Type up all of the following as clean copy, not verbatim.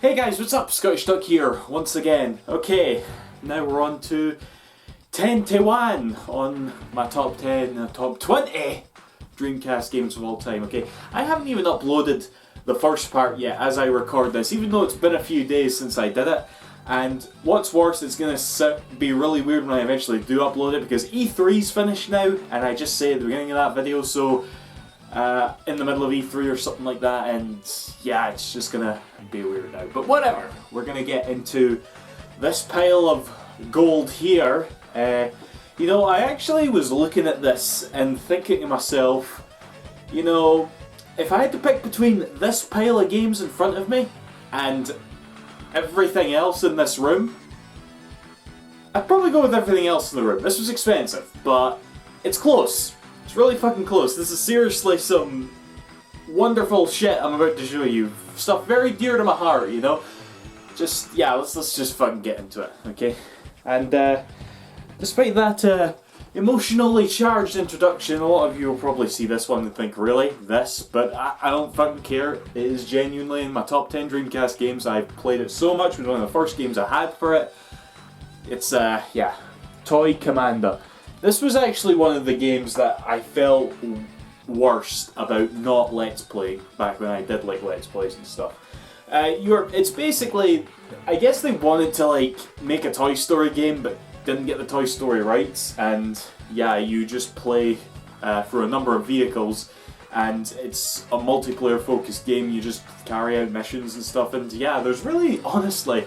Hey guys, what's up? Scottish Duck here, once again. Okay, now we're on to 10 to 1 on my top 10, top 20 Dreamcast games of all time. Okay, I haven't even uploaded the first part yet as I record this, even though it's been a few days since I did it. And what's worse, it's going to be really weird when I eventually do upload it, because E3's finished now, and I just say at the beginning of that video, so in the middle of E3 or something like that, and yeah, it's just going to be weird now. But whatever, we're going to get into this pile of gold here. You know, I actually was looking at this and thinking to myself, you know, if I had to pick between this pile of games in front of me and everything else in this room, I'd probably go with everything else in the room. This was expensive, but it's close. It's really fucking close. This is seriously some wonderful shit I'm about to show you. Stuff very dear to my heart, you know? Just, yeah, let's just fucking get into it, okay? And, despite that, emotionally charged introduction, a lot of you will probably see this one and think, really? This? But I don't fucking care. It is genuinely in my top 10 Dreamcast games. I've played it so much. It was one of the first games I had for it. It's, yeah, Toy Commander. This was actually one of the games that I felt worst about not Let's Play, back when I did like Let's Plays and stuff. It's basically, I guess they wanted to like make a Toy Story game, but didn't get the Toy Story rights, and yeah, you just play for a number of vehicles, and it's a multiplayer focused game. You just carry out missions and stuff, and yeah, there's really, honestly,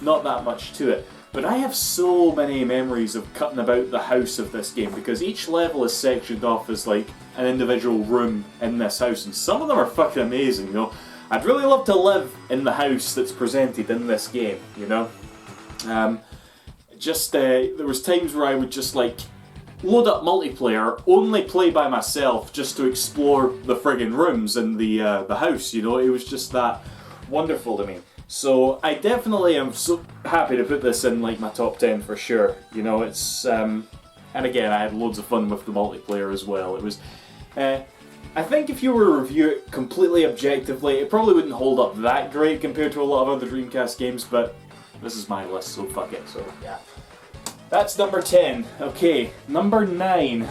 not that much to it. But I have so many memories of cutting about the house of this game, because each level is sectioned off as like an individual room in this house, and some of them are fucking amazing, you know. I'd really love to live in the house that's presented in this game, you know. There was times where I would just like load up multiplayer, only play by myself, just to explore the friggin' rooms in the house, you know. It was just that wonderful to me. So I definitely am so happy to put this in like my top 10 for sure. You know, it's and again, I had loads of fun with the multiplayer as well. It was I think if you were to review it completely objectively, it probably wouldn't hold up that great compared to a lot of other Dreamcast games, but this is my list, so fuck it. So yeah. That's number 10. Okay, number 9.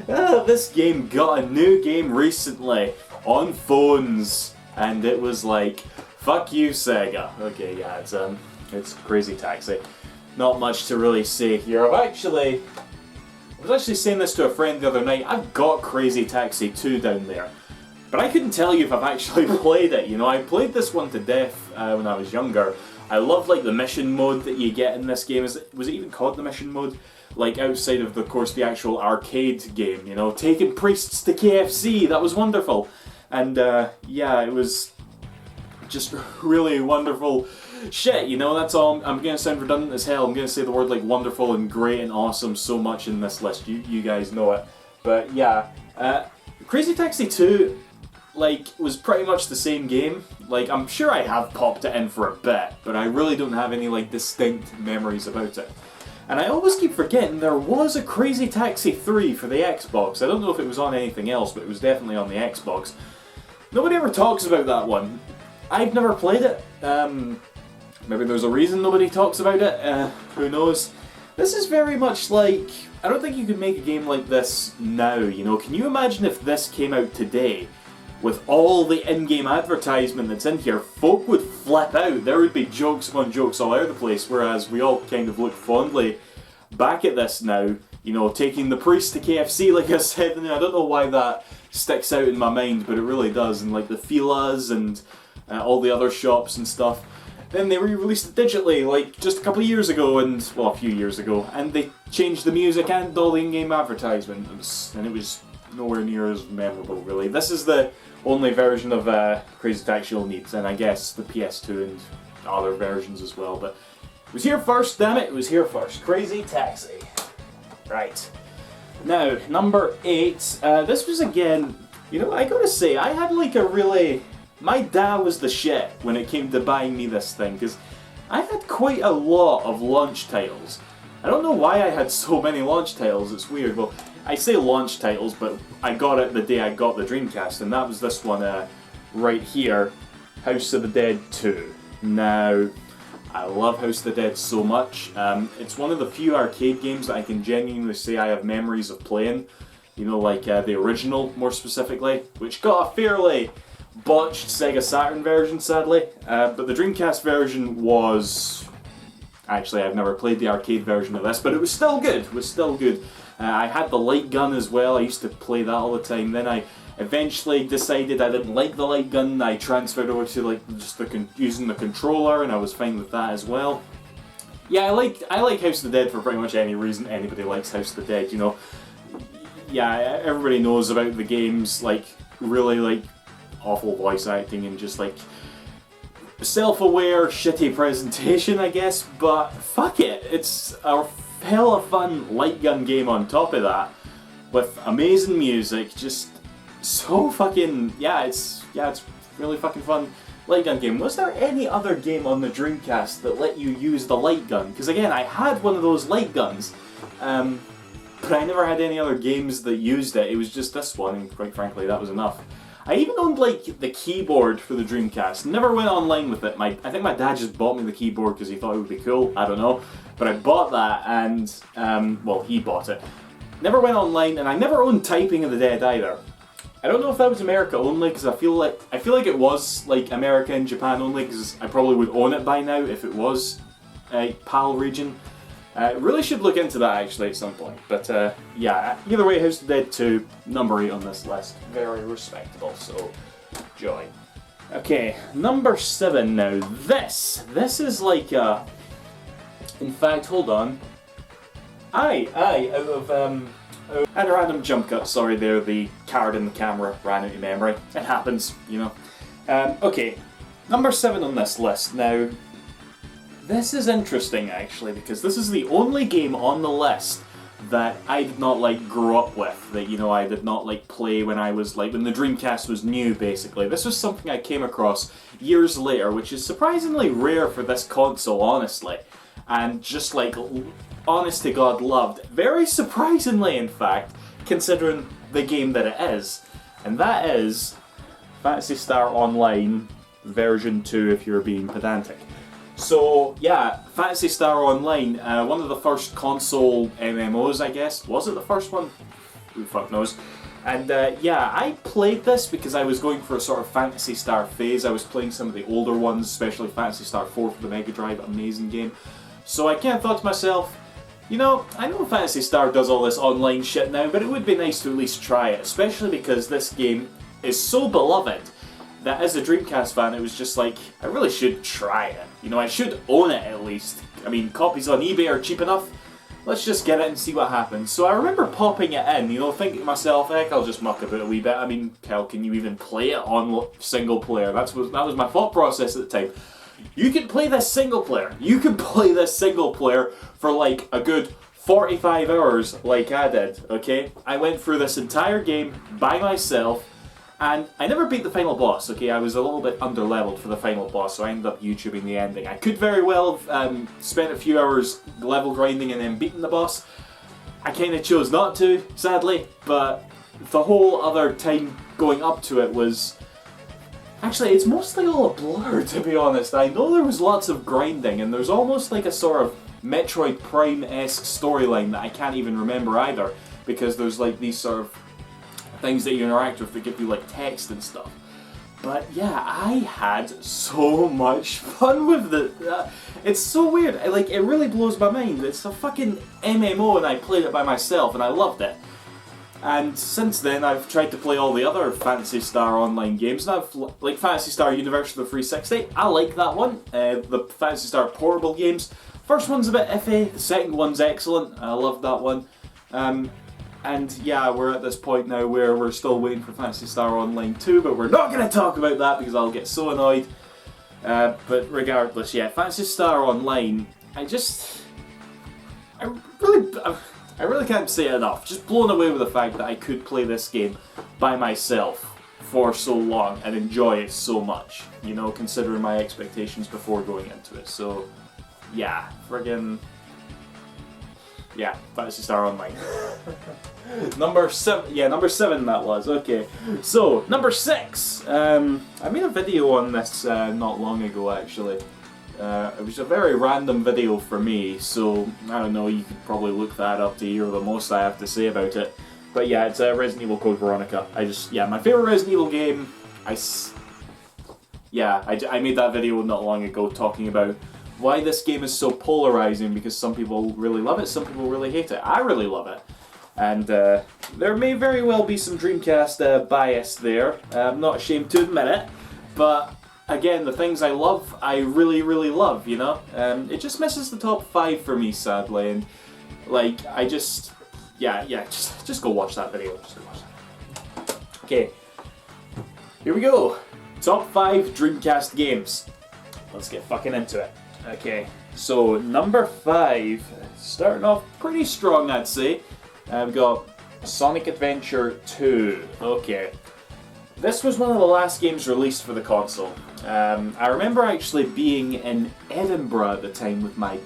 This game got a new game recently on phones. And it was like, fuck you, Sega. Okay, yeah, it's Crazy Taxi. Not much to really say here. I was actually saying this to a friend the other night. I've got Crazy Taxi 2 down there, but I couldn't tell you if I've actually played it. You know, I played this one to death when I was younger. I love like the mission mode that you get in this game. Was it even called the mission mode? Like outside of, of course, the actual arcade game. You know, taking priests to KFC. That was wonderful. And yeah, it was just really wonderful shit, you know. That's all. I'm gonna sound redundant as hell. I'm gonna say the word like wonderful and great and awesome so much in this list. You guys know it. But yeah, Crazy Taxi 2 like was pretty much the same game. Like, I'm sure I have popped it in for a bit, but I really don't have any like distinct memories about it. And I always keep forgetting there was a Crazy Taxi 3 for the Xbox. I don't know if it was on anything else, but it was definitely on the Xbox. Nobody ever talks about that one. I've never played it. Maybe there's a reason nobody talks about it. Who knows? This is very much like, I don't think you could make a game like this now, you know. Can you imagine if this came out today? With all the in-game advertisement that's in here, folk would flip out. There would be jokes upon jokes all over the place, whereas we all kind of look fondly back at this now, you know, taking the priest to KFC, like I said, and I don't know why that sticks out in my mind, but it really does, and like the Fila's and all the other shops and stuff. Then they re-released it digitally, like just a couple of years ago, and, well, a few years ago, and they changed the music and all the in-game advertisement, and it was nowhere near as memorable, really. This is the only version of Crazy Taxi you'll need, and I guess the PS2 and other versions as well, but it was here first, damn it, it was here first. Crazy Taxi. Right. Now, number 8, this was again, you know, I gotta say, I had like a really, my dad was the shit when it came to buying me this thing, because I had quite a lot of launch titles. I don't know why I had so many launch titles, it's weird. Well, I say launch titles, but I got it the day I got the Dreamcast, and that was this one right here. House of the Dead 2. Now, I love House of the Dead so much. It's one of the few arcade games that I can genuinely say I have memories of playing. You know, like the original, more specifically, which got a fairly botched Sega Saturn version, sadly. But the Dreamcast version was... Actually, I've never played the arcade version of this, but it was still good. It was still good. I had the light gun as well. I used to play that all the time. Then I eventually decided I didn't like the light gun. I transferred over to like just using the controller, and I was fine with that as well. Yeah, I like House of the Dead for pretty much any reason anybody likes House of the Dead. You know, yeah, everybody knows about the game's like really like awful voice acting and just like self-aware, shitty presentation, I guess, but fuck it, it's a hell of fun light gun game on top of that, with amazing music, just so fucking, it's really fucking fun light gun game. Was there any other game on the Dreamcast that let you use the light gun? Because again, I had one of those light guns, but I never had any other games that used it. It was just this one, and quite frankly, that was enough. I even owned like the keyboard for the Dreamcast. Never went online with it. I think my dad just bought me the keyboard because he thought it would be cool. I don't know, but I bought that, and well, he bought it. Never went online, and I never owned Typing of the Dead either. I don't know if that was America only, because I feel like it was like America and Japan only, because I probably would own it by now if it was a PAL region. Really should look into that actually at some point. But yeah, either way, House of the Dead 2, number 8 on this list. Very respectable, so joy. Okay, number 7 now. This is like in fact, hold on. Out of and a random jump cut, sorry there, the card in the camera ran out of memory. It happens, you know. Okay, number 7 on this list now. This is interesting actually, because this is the only game on the list that I did not like grow up with, that, you know, I did not like play when I was like, when the Dreamcast was new basically. This was something I came across years later, which is surprisingly rare for this console, honestly. And just like, honest to God loved. Very surprisingly, in fact, considering the game that it is. And that is Phantasy Star Online version 2 if you're being pedantic. So, yeah, Phantasy Star Online, one of the first console MMOs, I guess. Was it the first one? Who the fuck knows? And yeah, I played this because I was going for a sort of Phantasy Star phase. I was playing some of the older ones, especially Phantasy Star 4 for the Mega Drive, amazing game. So I kind of thought to myself, you know, I know Phantasy Star does all this online shit now, but it would be nice to at least try it, especially because this game is so beloved that as a Dreamcast fan, it was just like, I really should try it. You know, I should own it at least. I mean, copies on eBay are cheap enough. Let's just get it and see what happens. So I remember popping it in, you know, thinking to myself, heck, I'll just muck about a wee bit. I mean, hell, can you even play it on single player? That was my thought process at the time. You can play this single player. You can play this single player for like a good 45 hours like I did, okay? I went through this entire game by myself, and I never beat the final boss, okay? I was a little bit under-leveled for the final boss, so I ended up YouTubing the ending. I could very well have spent a few hours level grinding and then beating the boss. I kind of chose not to, sadly, but the whole other time going up to it was... Actually, it's mostly all a blur, to be honest. I know there was lots of grinding, and there's almost like a sort of Metroid Prime-esque storyline that I can't even remember either, because there's like these sort of things that you interact with that give you like text and stuff. But yeah, I had so much fun with it. It's so weird. Like, it really blows my mind. It's a fucking MMO, and I played it by myself, and I loved it. And since then, I've tried to play all the other Phantasy Star Online games. And like Phantasy Star Universe for the 360, I like that one. The Phantasy Star portable games, first one's a bit iffy, the second one's excellent. I love that one. And yeah, we're at this point now where we're still waiting for Phantasy Star Online 2, but we're not going to talk about that because I'll get so annoyed. But regardless, yeah, Phantasy Star Online, I really can't say it enough. Just blown away with the fact that I could play this game by myself for so long and enjoy it so much, you know, considering my expectations before going into it. So, yeah, friggin'... Yeah, Phantasy Star Online. Number 7, yeah, number 7 that was, okay. So, number 6, I made a video on this not long ago actually. It was a very random video for me, so I don't know, you could probably look that up to hear the most I have to say about it. But yeah, it's Resident Evil Code Veronica. My favorite Resident Evil game, I made that video not long ago talking about why this game is so polarizing, because some people really love it, some people really hate it. I really love it. And there may very well be some Dreamcast bias there. I'm not ashamed to admit it. But again, the things I love, I really, really love, you know? It just misses the top 5 for me, sadly. And like, just go watch that video. Just go watch that. Okay, here we go. Top 5 Dreamcast games. Let's get fucking into it. Okay, so number 5, starting off pretty strong, I'd say. I've got Sonic Adventure 2. Okay, this was one of the last games released for the console. I remember actually being in Edinburgh at the time with my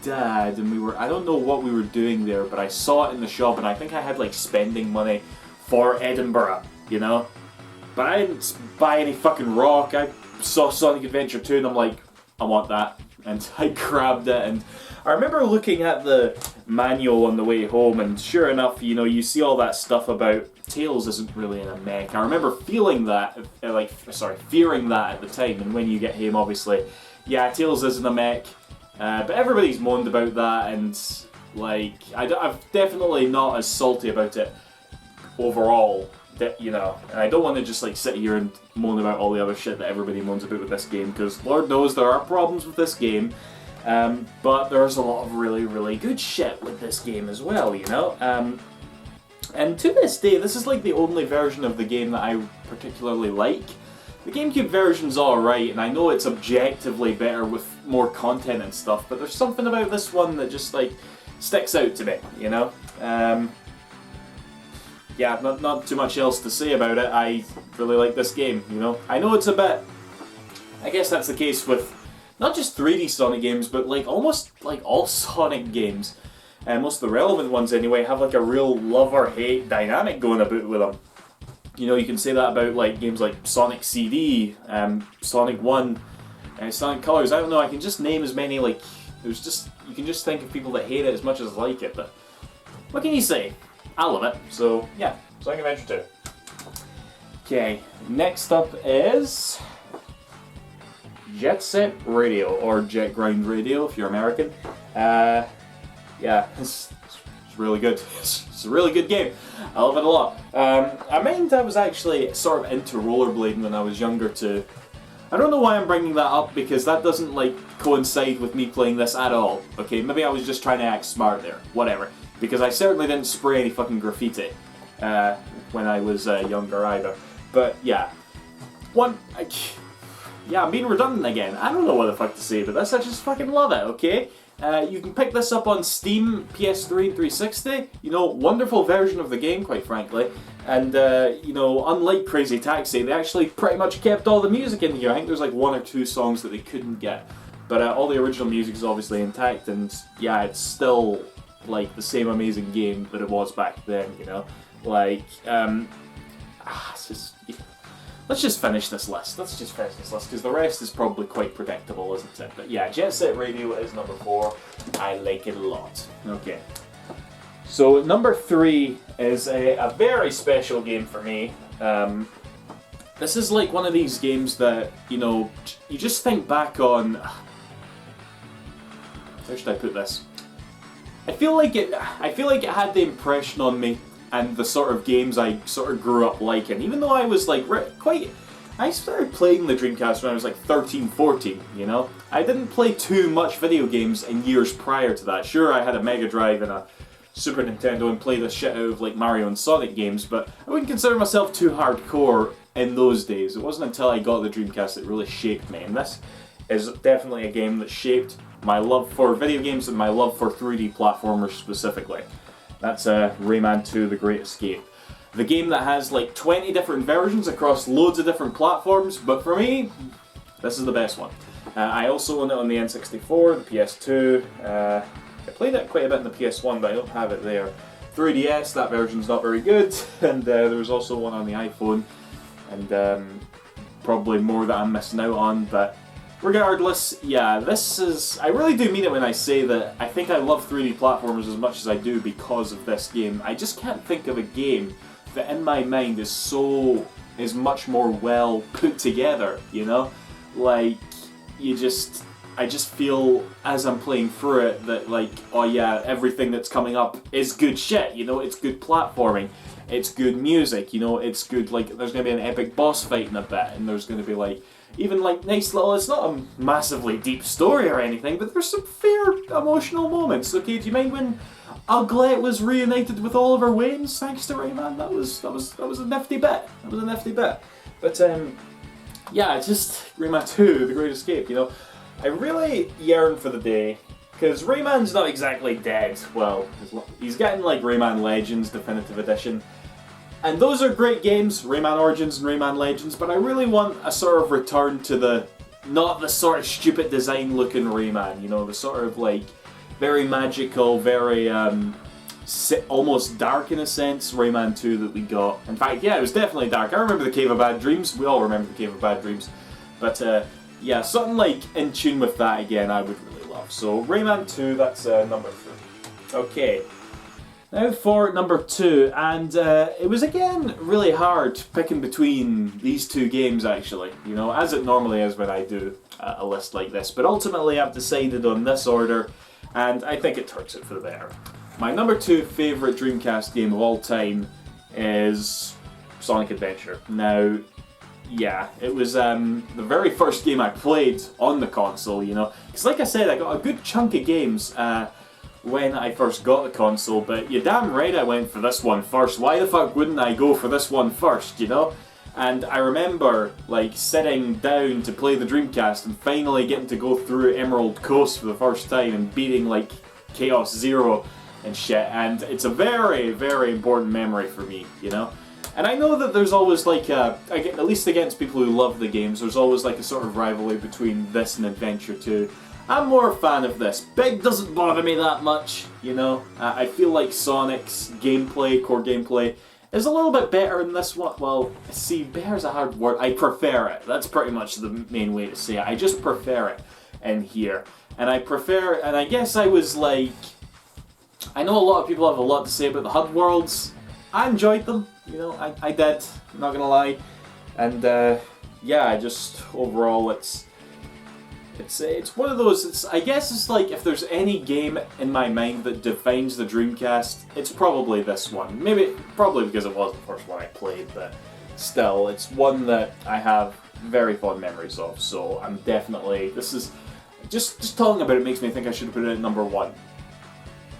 dad, and I don't know what we were doing there, but I saw it in the shop, and I think I had like spending money for Edinburgh, you know? But I didn't buy any fucking rock. I saw Sonic Adventure 2 and I'm like, I want that. And I grabbed it, and I remember looking at the manual on the way home, and sure enough, you know, you see all that stuff about Tails isn't really in a mech. I remember feeling that, fearing that at the time, and when you get home, obviously, yeah, Tails is in a mech, but everybody's moaned about that, and like, I'm definitely not as salty about it overall. You know, and I don't want to just like sit here and moan about all the other shit that everybody moans about with this game, because Lord knows there are problems with this game, but there's a lot of really, really good shit with this game as well, you know? And to this day, this is like the only version of the game that I particularly like. The GameCube version's alright, and I know it's objectively better with more content and stuff, but there's something about this one that just like sticks out to me, you know? Yeah, not too much else to say about it. I really like this game, you know. I know it's a bit... I guess that's the case with not just 3D Sonic games, but like almost like all Sonic games, and most of the relevant ones anyway, have like a real love or hate dynamic going about with them. You know, you can say that about like games like Sonic CD, Sonic 1, and Sonic Colors. I don't know, I can just name as many, like, you can just think of people that hate it as much as like it, but what can you say? I love it, so yeah, Sonic Adventure 2. Okay, next up is Jet Set Radio, or Jet Grind Radio if you're American. Yeah, it's really good. It's a really good game. I love it a lot. I was actually sort of into rollerblading when I was younger too. I don't know why I'm bringing that up, because that doesn't like coincide with me playing this at all. Okay, maybe I was just trying to act smart there. Whatever. Because I certainly didn't spray any fucking graffiti when I was younger either. But yeah, I'm being redundant again. I don't know what the fuck to say about this. I just fucking love it. Okay, you can pick this up on Steam, PS3, and 360. You know, wonderful version of the game, quite frankly. And you know, unlike Crazy Taxi, they actually pretty much kept all the music in here. I think there's like 1 or 2 songs that they couldn't get, but all the original music is obviously intact. And yeah, it's still like the same amazing game that it was back then, you know? Like, let's just finish this list. Because the rest is probably quite predictable, isn't it? But yeah, Jet Set Radio is number 4. I like it a lot. Okay. So number 3 is a very special game for me. This is like one of these games that, you know, you just think back on... Where should I put this? I feel like it had the impression on me and the sort of games I sort of grew up liking. Even though I was like I started playing the Dreamcast when I was like 13, 14, you know? I didn't play too much video games in years prior to that. Sure, I had a Mega Drive and a Super Nintendo and played the shit out of like Mario and Sonic games, but I wouldn't consider myself too hardcore in those days. It wasn't until I got the Dreamcast that really shaped me, and this is definitely a game that shaped my love for video games and my love for 3D platformers specifically. That's Rayman 2: The Great Escape. The game that has like 20 different versions across loads of different platforms, but for me, this is the best one. I also own it on the N64, the PS2, I played it quite a bit in the PS1, but I don't have it there. 3DS, that version's not very good, and there was also one on the iPhone, and probably more that I'm missing out on, but regardless, yeah, this is... I really do mean it when I say that I think I love 3D platformers as much as I do because of this game. I just can't think of a game that in my mind is much more well put together, you know? Like, I just feel as I'm playing through it that, like, oh yeah, everything that's coming up is good shit, you know? It's good platforming, it's good music, you know? It's good, like, there's gonna be an epic boss fight in a bit, and there's gonna be, like, even, like, nice little, it's not a massively deep story or anything, but there's some fair emotional moments. Okay, do you mind when Uglet was reunited with Oliver Waynes thanks to Rayman? That was a nifty bit. That was a nifty bit. But, yeah, just Rayman 2, The Great Escape, you know? I really yearn for the day, because Rayman's not exactly dead. Well, he's getting like Rayman Legends Definitive Edition, and those are great games, Rayman Origins and Rayman Legends, but I really want a sort of return to not the sort of stupid design looking Rayman, you know, the sort of like very magical, very almost dark in a sense, Rayman 2 that we got. In fact, yeah, it was definitely dark. I remember the Cave of Bad Dreams, we all remember the Cave of Bad Dreams, but yeah, something like in tune with that again I would really love. So Rayman 2, that's number 3. Okay, now for number 2, and it was again really hard picking between these two games actually, you know, as it normally is when I do a list like this, but ultimately I've decided on this order, and I think it turns out for the better. My number 2 favourite Dreamcast game of all time is Sonic Adventure. Now, yeah, it was the very first game I played on the console, you know. Because like I said, I got a good chunk of games when I first got the console, but you're damn right I went for this one first. Why the fuck wouldn't I go for this one first, you know? And I remember, like, sitting down to play the Dreamcast and finally getting to go through Emerald Coast for the first time and beating, like, Chaos Zero and shit. And it's a very, very important memory for me, you know? And I know that there's always like at least against people who love the games, there's always like a sort of rivalry between this and Adventure 2. I'm more a fan of this. Big doesn't bother me that much, you know. I feel like Sonic's gameplay, core gameplay, is a little bit better in this one. Well, see, better's a hard word. I prefer it. That's pretty much the main way to say it. I just prefer it in here. And I guess I was like, I know a lot of people have a lot to say about the HUD worlds. I enjoyed them. You know, I did, I'm not gonna lie, and yeah, I just overall it's one of those. I guess it's like if there's any game in my mind that defines the Dreamcast, it's probably this one. Probably because it was the first one I played, but still, it's one that I have very fond memories of. So I'm definitely just talking about it makes me think I should have put it at number 1,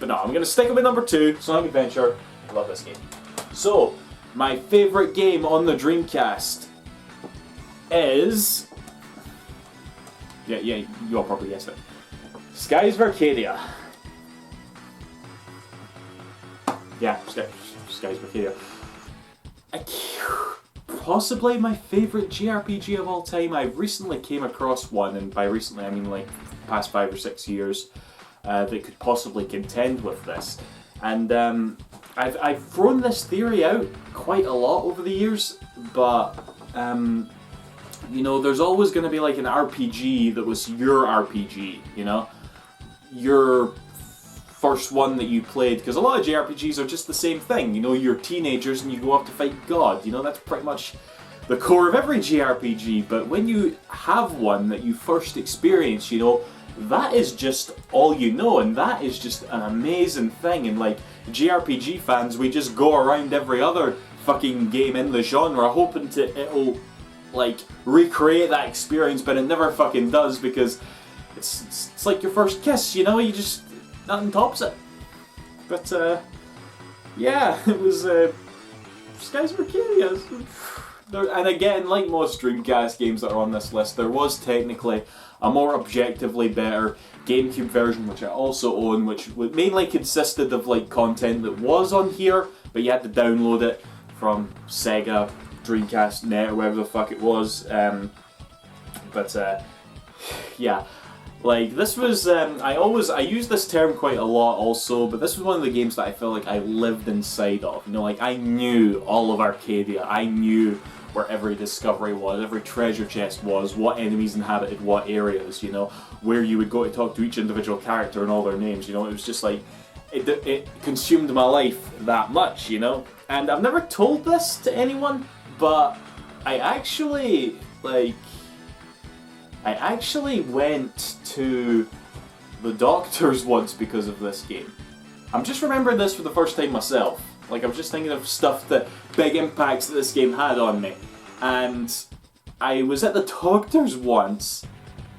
but no, I'm gonna stick it with number 2. Sonic Adventure. I love this game. So, my favourite game on the Dreamcast is... Yeah, you all probably guessed it. Skies of Arcadia. Yeah, Skies of Arcadia. Possibly my favourite JRPG of all time. I recently came across one, and by recently I mean like past 5 or 6 years, that could possibly contend with this. And I've thrown this theory out quite a lot over the years, but you know, there's always going to be like an RPG that was your RPG, you know? Your first one that you played, because a lot of JRPGs are just the same thing, you know, you're teenagers and you go off to fight God, you know, that's pretty much the core of every JRPG, but when you have one that you first experience, you know, that is just all you know, and that is just an amazing thing, and like, JRPG fans, we just go around every other fucking game in the genre hoping it'll like recreate that experience, but it never fucking does, because it's like your first kiss, you know, nothing tops it. But yeah, it was Skies of Arcadia. And again, like most Dreamcast games that are on this list, there was technically a more objectively better GameCube version, which I also own, which mainly consisted of like content that was on here, but you had to download it from Sega, Dreamcast Net, or whatever the fuck it was. But yeah, Like, this was, I use this term quite a lot also, but this was one of the games that I felt like I lived inside of. You know, like, I knew all of Arcadia. I knew where every discovery was, every treasure chest was, what enemies inhabited what areas, you know, where you would go to talk to each individual character and all their names, you know. It was just like, it consumed my life that much, you know. And I've never told this to anyone, but I actually, like, I actually went to the doctors once because of this game. I'm just remembering this for the first time myself. Like, I was just thinking of stuff that, big impacts that this game had on me. And I was at the doctor's once.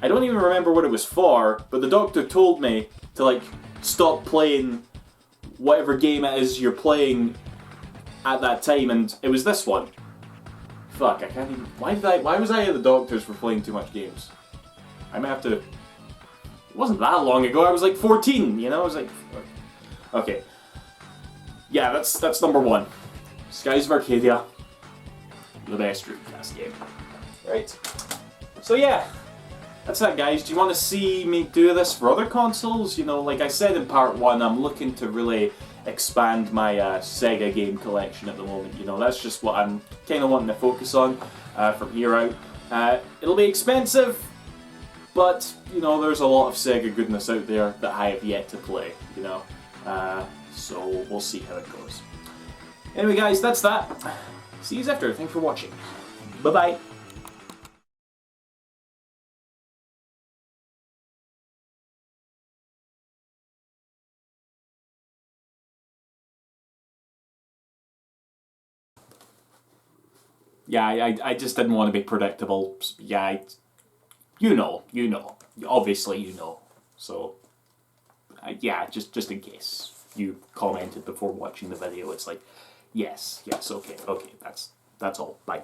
I don't even remember what it was for, but the doctor told me to, like, stop playing whatever game it is you're playing at that time, and it was this one. Fuck, I can't even... Why was I at the doctor's for playing too much games? I might have to... It wasn't that long ago, I was like 14, you know? I was like... Okay. Yeah, that's number one. Skies of Arcadia. The best Dreamcast game. Right. So yeah. That's that, guys. Do you want to see me do this for other consoles? You know, like I said in part one, I'm looking to really expand my Sega game collection at the moment. You know, that's just what I'm kind of wanting to focus on from here out. It'll be expensive, but, you know, there's a lot of Sega goodness out there that I have yet to play, you know. So we'll see how it goes. Anyway, guys, that's that. See you after. Thanks for watching. Bye-bye. Yeah, I just didn't want to be predictable. Yeah, you know. Obviously, you know. So, yeah, just in case you commented before watching the video, it's like, yes, okay, that's all. Bye.